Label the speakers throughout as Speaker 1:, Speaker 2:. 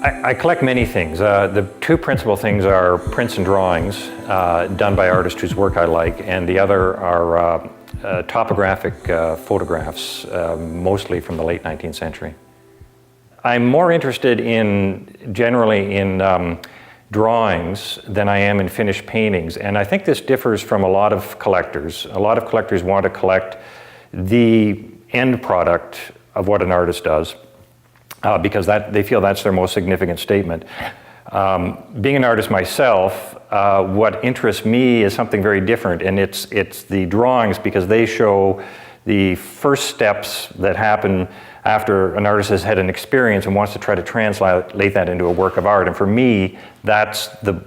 Speaker 1: I collect many things. The two principal things are prints and drawings done by artists whose work I like, and the other are topographic photographs, mostly from the late 19th century. I'm more interested generally in drawings than I am in finished paintings, and I think this differs from a lot of collectors. A lot of collectors want to collect the end product of what an artist does, because they feel that's their most significant statement. Being an artist myself, what interests me is something very different, and it's the drawings, because they show the first steps that happen after an artist has had an experience and wants to try to translate that into a work of art. And for me, that's the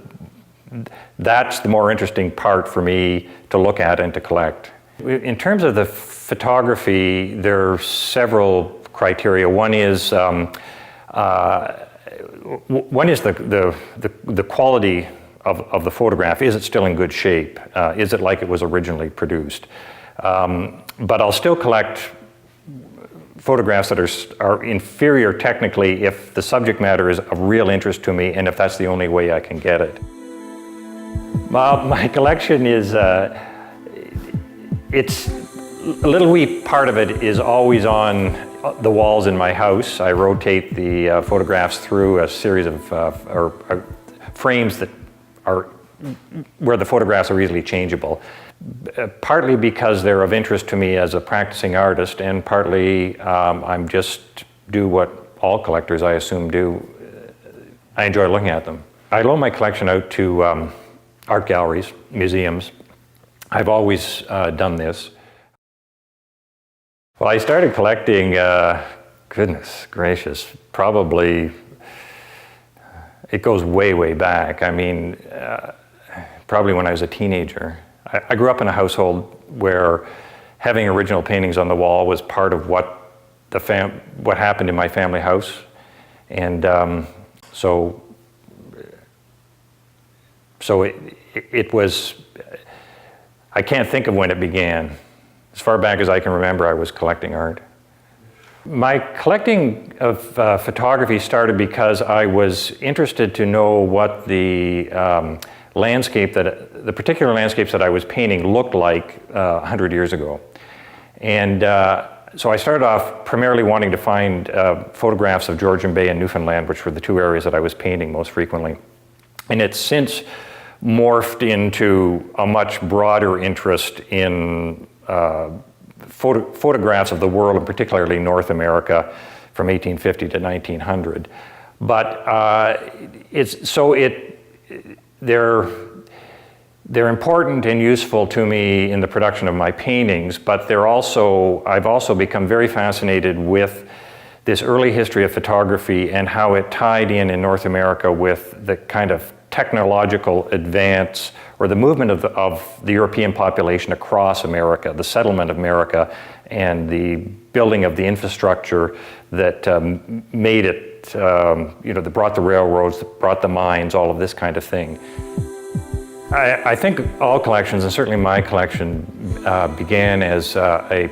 Speaker 1: more interesting part for me to look at and to collect. In terms of the photography, there are several criteria. One is the quality of the photograph. Is it still in good shape? Is it like it was originally produced? But I'll still collect photographs that are inferior technically if the subject matter is of real interest to me and if that's the only way I can get it. My collection is, it's a little wee part of it is always on the walls in my house. I rotate the photographs through a series of frames that are where the photographs are easily changeable. Partly because they're of interest to me as a practicing artist, and partly I'm just do what all collectors, I assume, do. I enjoy looking at them. I loan my collection out to art galleries, museums. I've always done this. Well, I started collecting, goodness gracious, probably, it goes way, way back. I mean, probably when I was a teenager. I grew up in a household where having original paintings on the wall was part of what happened in my family house, and so it was. I can't think of when it began. As far back as I can remember, I was collecting art. My collecting of photography started because I was interested to know what the particular landscapes that I was painting looked like 100 years ago. And so I started off primarily wanting to find photographs of Georgian Bay and Newfoundland, which were the two areas that I was painting most frequently. And it's since morphed into a much broader interest in photographs of the world, and particularly North America from 1850 to 1900. But they're important and useful to me in the production of my paintings, but I've also become very fascinated with this early history of photography and how it tied in North America with the kind of technological advance or the movement of the European population across America, the settlement of America, and the building of the infrastructure that made it, that brought the railroads, that brought the mines, all of this kind of thing. I think all collections, and certainly my collection, began as a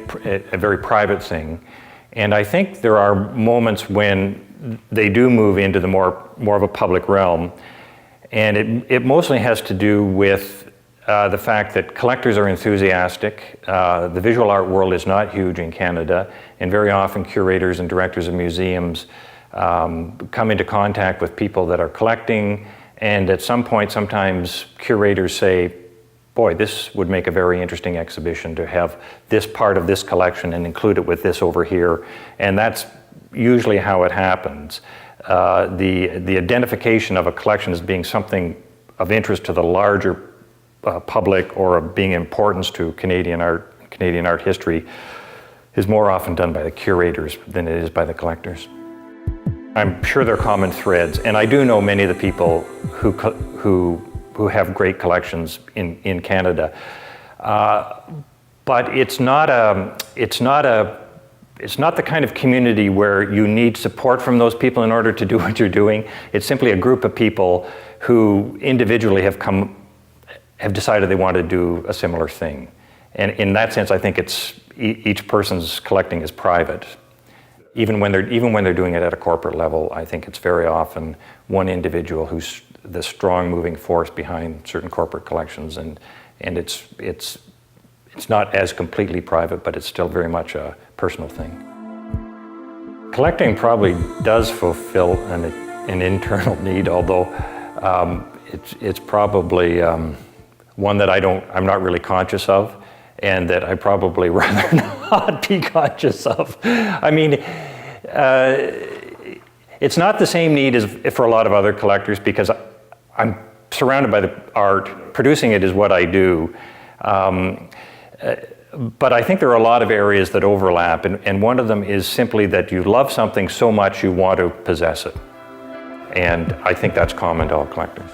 Speaker 1: very private thing. And I think there are moments when they do move into the more of a public realm. And it mostly has to do with the fact that collectors are enthusiastic. The visual art world is not huge in Canada, and very often curators and directors of museums come into contact with people that are collecting. And at some point, sometimes curators say, boy, this would make a very interesting exhibition to have this part of this collection and include it with this over here. And that's usually how it happens. The identification of a collection as being something of interest to the larger public or of being importance to Canadian art history is more often done by the curators than it is by the collectors. I'm sure there are common threads, and I do know many of the people who have great collections in Canada, but it's not the kind of community where you need support from those people in order to do what you're doing. It's simply a group of people who individually have decided they want to do a similar thing, and in that sense, I think each person's collecting is private. even when they're doing it at a corporate level, I think it's very often one individual who's the strong moving force behind certain corporate collections, and it's not as completely private, but it's still very much a personal thing. Collecting probably does fulfill an internal need, although it's probably one that I'm not really conscious of, and that I probably rather not be conscious of. I mean, it's not the same need as for a lot of other collectors, because I'm surrounded by the art. Producing it is what I do. But I think there are a lot of areas that overlap, and one of them is simply that you love something so much you want to possess it. And I think that's common to all collectors.